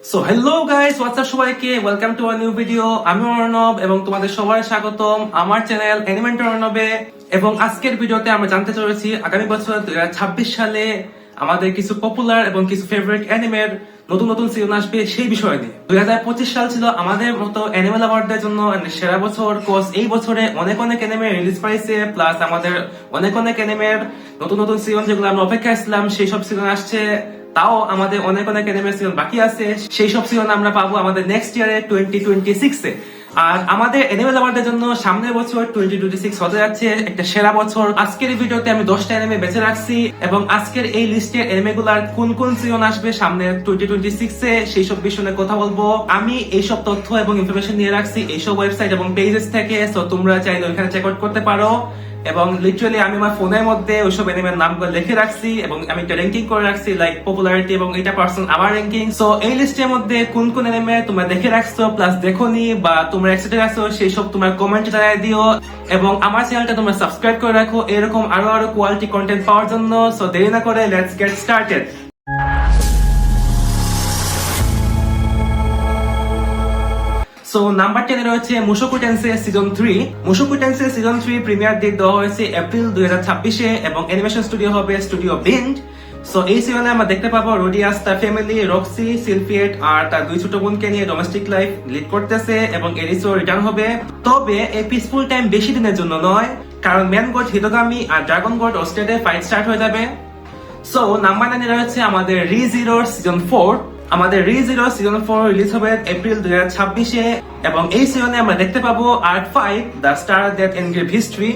So hello guys, WhatsApp সবাইকে, welcome to a new video. আমি অর্ণব এবং তোমাদের সবার স্বাগতম আমার চ্যানেল অ্যানিমেন্টর অর্ণবে। এবং আজকের ভিডিওতে আমরা জানতে চলেছি আগামী বছর 2026 সালে আমাদের কিছু পপুলার এবং কিছু ফেভারিট অ্যানিমের নতুন নতুন সিজন আসবে সেই বিষয় নিয়ে। 2025 সাল ছিল আমাদের মতো অ্যানিমেল অ্যাওয়ার্ডের জন্য সেরা বছর। কোর্স এই বছরে অনেক অনেক অ্যানিমে রিলিজ পাইছে, প্লাস আমাদের অনেক অনেক অ্যানিমের নতুন নতুন সিজন যেগুলো আমরা অপেক্ষায় ছিলাম সেই সব সিজন আসছে। তাও আমাদের অনেক অনেক অ্যানিমে সিজন বাকি আছে, সেই সব সিজন আমরা পাবো আমাদের নেক্সট ইয়ারে 2026 এ। আর আমাদের অ্যানিমেল অ্যাওয়ার্ডের জন্য সামনের বছর 2026 হতে যাচ্ছে একটা সেরা বছর। আজকের এই ভিডিওতে আমি 10টা অ্যানিমে বেছে রাখছি এবং আজকের এই লিস্টে অ্যানিমে গুলার কোন কোন সিজন আসবে সামনে 2026 এ সেই সব বিষয়ে কথা বলবো। আমি এইসব তথ্য এবং ইনফরমেশন নিয়ে রাখছি এইসব ওয়েবসাইট এবং পেজেস থেকে, সো তোমরা চাইলে ওইখানে চেক আউট করতে পারো। এবং লিটারালি আমি আমার ফোনের মধ্যে ওইসব অ্যানিমের নামগুলো লিখে রাখছি এবং আমি একটা র্যাঙ্কিং করে রাখছি, লাইক পপুলারিটি এবং এটা পার্সন আমার র্যাঙ্কিং। সো এই লিস্টের মধ্যে কোন কোন অ্যানিমে তোমরা দেখে রাখছো প্লাস দেখোনি বা তোমরা এক্সাইটেড আছো সেই সব তোমার কমেন্টে জানাই দিও। এবং আমার চ্যানেলটা তোমরা সাবস্ক্রাইব করে রাখো এরকম আরো কোয়ালিটি কন্টেন্ট পাওয়ার জন্য। সো দেরি না করে let's get started. So number 10 এ রয়েছে মুশোকু টেনসেই সিজন 3। মুশোকু টেনসেই সিজন 3 প্রিমিয়ার ডেট দেওয়া হয়েছে এপ্রিল 2026 এ এবং অ্যানিমেশন স্টুডিও হবে স্টুডিও বিন্ড। সো এই সিজনে আমরা দেখতে পাবো রোডিয়াস তার ফ্যামিলি, রক্সি, সিলফিয়েট আর তার দুই ছোট বোনকে নিয়ে ডোমেস্টিক লাইফ লিড করতেছে এবং এরিসও রিটার্ন হবে। তবে এই পিসফুল টাইম বেশি দিনের জন্য নয়, কারণ ম্যান গড হিদোগামি আর ড্রাগন গড ওস্টেডে ফাইট স্টার্ট হয়ে যাবে। সো নাম্বার 9 এ রয়েছে আমাদের রিজিরো সিজন 4। আমাদের রিজিরো সিজন 4 রিলিজ হবে এপ্রিল 2026 এ এবং এই সিজনে আমরা দেখতে পাবো arc 5 the star that engrave history.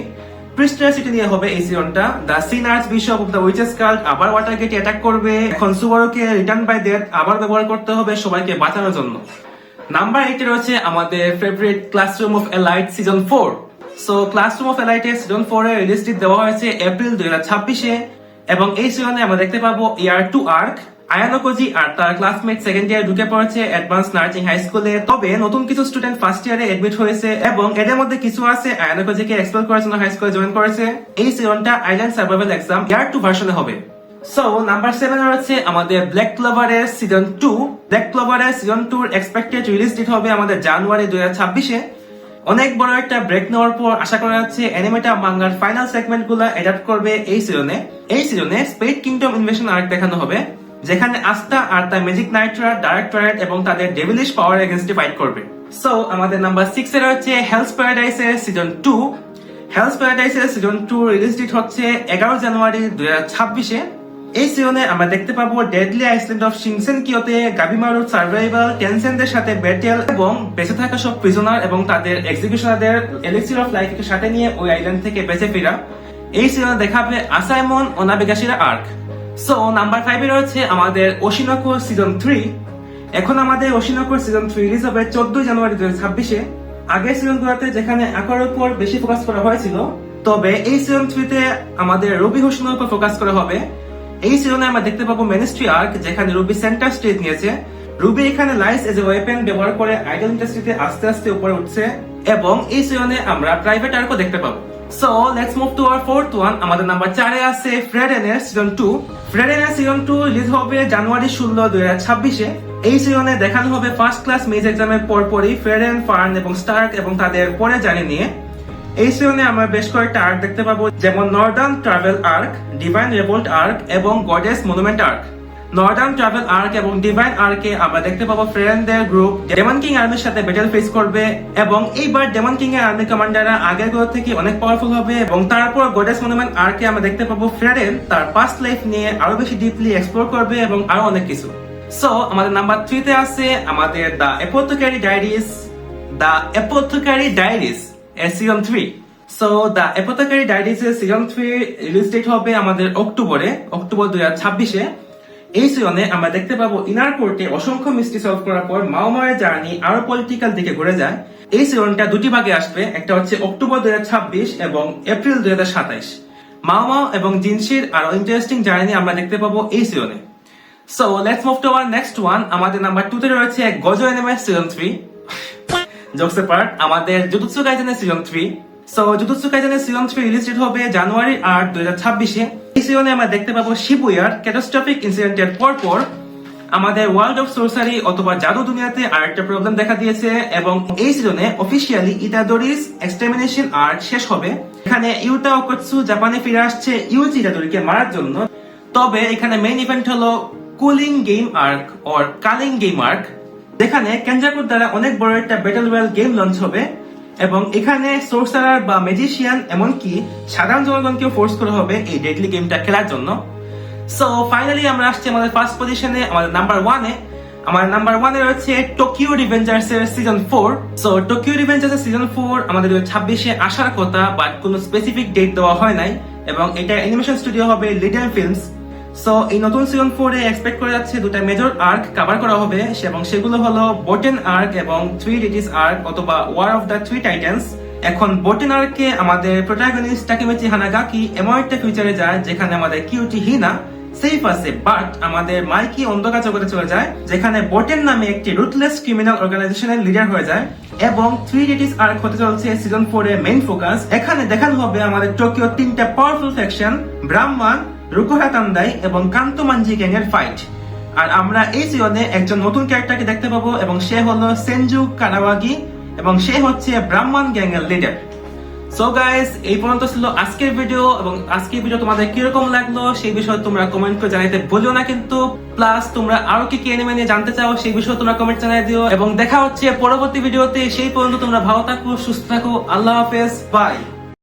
প্রিস্টার সিটি নিয়ে হবে এই সিজনটা। The sin arch bishop of the witches cult আবার ওয়াটারগেটে অ্যাটাক করবে। এখন সুবারুকে রিটার্ন বাই ডেথ আবার ব্যবহার করতে হবে সবাইকে বাঁচানোর জন্য। নাম্বার 8 এ রয়েছে আমাদের favourite classroom of elite season 4। So classroom of elite এর সিজন 4 এর রিলিজ ডেট দেওয়া হয়েছে এপ্রিল 2026 এ এবং এই সিজনে আমরা দেখতে পাবো ইয়ার 2 আর্ক। আয়ানো কোজি আর তার ক্লাসমেট সেকেন্ড ইয়ার ঢুকে পড়েছে অ্যাডভান্স নার্সিং হাই স্কুলে। তবে নতুন কিছু স্টুডেন্ট ফার্স্ট ইয়ারে এডমিট হয়েছে এবং এদের মধ্যে কিছু আছে আয়ানো কোজিকে এক্সপেল করার জন্য হাই স্কুলে জয়েন করেছে। এই সিজনটা আইল্যান্ড সার্ভাইভাল এক্সাম ইয়ার 2 ভার্সনে হবে। সো নাম্বার 7 রয়েছে আমাদের ব্ল্যাক ক্লোভারের সিজন 2। ব্ল্যাক ক্লোভারের সিজন 2 এক্সপেক্টেড রিলিজ ডেট হবে আমাদের জানুয়ারি 2026 এ। অনেক বড় একটা ব্রেক নেওয়ার পর আশা করা যাচ্ছে অ্যানিমেটা মাঙ্গার ফাইনাল সেগমেন্ট গুলো অ্যাডাপ্ট করবে এই সিজনে। এই সিজনে স্পেড কিংডম ইনভেশন আর্ক দেখানো হবে, যেখানে আস্তা আর তার ম্যাজিক নাইটরা ডাইরেক্টরেট এবং তাদের ডেভিলিশ পাওয়ার এগেইনস্টে ফাইট করবে। সো আমাদের নাম্বার 6 এ রয়েছে হেলস প্যারাডাইসের সিজন 2। হেলস প্যারাডাইসের সিজন 2 রিলিজ ডেট হচ্ছে 11 জানুয়ারি 2026 এ। এই সিজনে আমরা দেখতে পাবো ডেডলি আইল্যান্ড অফ শিনসেনকিয়োতে গাবিমারুর সার্ভাইভাল, টেনসেনদের সাথে ব্যাটেল এবং বেঁচে থাকা সব প্রিজনার এবং তাদের এক্সিকিউশনারদের এলিক্সির অফ লাইফকে সাথে নিয়ে ওই আইল্যান্ড থেকে বেঁচে ফেরা। এই সিজনে দেখাবে আসাইমন ওনাবেগাশিরা আর্ক। সো নাম্বার 5 এ রয়েছে আমাদের ওশিনোকো সিজন 3। এখন আমাদের ওশিনোকো সিজন 3 রিলিজ হবে 14 জানুয়ারি 2026 এ। আগের সিজনগুলোতে যেখানে আকার উপর বেশি ফোকাস করা হয়েছিল, তবে এই সিজন 3 তে আমাদের রুবি হোশিনোর উপর ফোকাস করা হবে। এই সিজনে আমরা দেখতে পাবো মিনিস্ট্রি আর্ক, যেখানে রুবি সেন্টার স্টেজ নিয়েছে। রুবি এখানে লাইস এজ এ ওয়েপেন ব্যবহার করে আইডল ইন্ডাস্ট্রিতে আস্তে আস্তে উপরে উঠছে এবং এই সিজনে আমরা প্রাইভেট আর্কও দেখতে পাবো। So let's move to hour fourth one. আমাদের নাম্বার 4 এ আছে ফ্রেডেনের সিজন 2। ফ্রেডেনের সিজন 2 রিলিজ হবে জানুয়ারি 16, 2026 এ। এই সিজনে দেখানো হবে ফার্স্ট ক্লাস মেজ এক্সামের পরপরই ফ্রেডেন, ফার্ন এবং স্টার্ক এবং তাদের পরে জানি নিয়ে। এই সিজনে আমরা বেশ কয়েকটা আর্ক দেখতে পাবো, যেমন northern travel arc, divine revolt arc এবং goddess monument arc. Northern travel arc এবং ডিভাইন আর্কে আমরা দেখতে পাবো ফ্রেন্ডদের গ্রুপ ডেমন কিং আর্মির সাথে ব্যাটল ফেস করবে এবং এইবার ডেমন কিং এর আর্মি কমান্ডাররা আগের গুলো থেকে অনেক পাওয়ারফুল হবে। এবং তারপর গডেস মনুমেন্ট আর্কে আমরা দেখতে পাবো ফ্রেডেন তার পাস্ট লাইফ নিয়ে আরো বেশি ডিপলি এক্সপ্লোর করবে এবং আরো অনেক কিছু। সো আমাদের নাম্বার 3 তে আছে আমাদের দ্য অ্যাপোথেকারি ডায়েরিজ। দ্য অ্যাপোথেকারি ডায়েরিজ এর সিজন 3। সো দ্য অ্যাপোথেকারি ডায়েরিজ এর সিজন 3 রিলিজ ডেট হবে আমাদের অক্টোবর 2026 এ। এই সিজনে আমরা দেখতে পাবো ইনার কোর্টে অসংখ্য মিস্ট্রি সলভ করার পর মাওমারের জার্নি আরো পলিটিক্যাল দিকে ঘুরে যায়। এই সিজনটা দুটি ভাগে আসবে, একটা হচ্ছে অক্টোবর 2026 এবং এপ্রিল 2027। মাওমাও এবং জিনশির আরো ইন্টারেস্টিং জার্নি আমরা দেখতে পাবো এই সিজনে। So let's move to our next one. আমাদের নাম্বার 2 তে রয়েছে Gojo anime season 3। Jokes apart, আমাদের জুজুৎসু কাইসেনের সিজন 3। সো জুজুৎসু কাইসেনের সিজন 3 রিলিজ ডেট হবে জানুয়ারি 8, 2026 এ। এই সিজনে আমরা দেখতে পাবো শিবুয়ার ক্যাটাস্ট্রফিক ইনসিডেন্টের পর আমাদের ওয়ার্ল্ড অফ সোর্সারি অথবা জাদু দুনিয়াতে আরেকটা প্রবলেম দেখা দিয়েছে এবং এই সিজনে অফিসিয়ালি ইতাদোরিস এক্সটারমিনেশন আর্ক শেষ হবে। এখানে ইউতা ওকোৎসু জাপানে ফিরে আসছে ইউজি ইতাদোরিকে মারার জন্য। তবে এখানে মেইন ইভেন্ট হলো culling game arc or culling game arc, যেখানে কেনজাকুর দ্বারা অনেক বড় একটা ব্যাটল রয়্যাল গেম লঞ্চ হবে এবং এখানে সোর্সারার বা ম্যাজিশিয়ান এমনকি সাধারণ জনগণকেও ফোর্স করা হবে এই ডেডলি গেমটা খেলার জন্য। সো ফাইনালি আমরা আসছি আমাদের ফার্স্ট পজিশনে, আমাদের নাম্বার 1-এ। আমার নাম্বার 1-এ রয়েছে টোকিও রিভেঞ্জার্স এর সিজন 4। সো টোকিও রিভেঞ্জার্স এর সিজন 4 আমাদের 26-এ আসার কথা, বাট কোনো স্পেসিফিক ডেট দেওয়া হয় নাই এবং এটা অ্যানিমেশন স্টুডিও হবে লিডল ফিল্মস। সো এই নতুন সিজন 4 এ এক্সপেক্ট করা যাচ্ছে দুটা মেজর আর্ক কভার করা হবে এবং সেগুলো হলো বোটেন আর্ক এবং থ্রি ডিটিস আর্ক অথবা war of the three titans. এখন বোটেন আর্কে আমাদের প্রোটাগনিস্ট তাকেমিচি হানাগাকি এমন একটা ফিউচারে যায় যেখানে আমাদের কিউটি হিনা সেফ আছে, বাট আমাদের মাইকি অন্ধকার জগতে চলে যায় যেখানে বোটেন নামে একটি রুথলেস ক্রিমিনাল অর্গানাইজেশনের লিডার হয়ে যায় এবং থ্রি ডিটিস আর্ক হতে চলছে সিজন 4 এর মেইন ফোকাস। এখানে দেখানো হবে আমাদের টোকিও তিনটা পাওয়ারফুল ফ্যাকশন ব্রাহ্মণ, রুকোহা তান্দাই এবং কান্তো মানজি গ্যাং এর ফাইট। আর আমরা এই সিজনে একজন নতুন ক্যারেক্টারকে দেখতে পাবো এবং সে হলো সেনজু কানাওয়াগি এবং সে হচ্ছে ব্রাহ্মণ গ্যাং এর লিডার। সো গাইস, এই পর্যন্ত ছিল আজকের ভিডিও এবং আজকের ভিডিও তোমাদের কিরকম লাগলো সেই বিষয়ে তোমরা কমেন্ট করে জানাইতে ভুলো না কিন্তু। প্লাস তোমরা আরো কি অ্যানিমে নিয়ে জানতে চাও সেই বিষয়ে তোমরা কমেন্ট জানাই দিও এবং দেখা হচ্ছে পরবর্তী ভিডিওতে। সেই পর্যন্ত তোমরা ভালো থাকো, সুস্থ থাকো, আল্লাহ হাফেজ, বাই।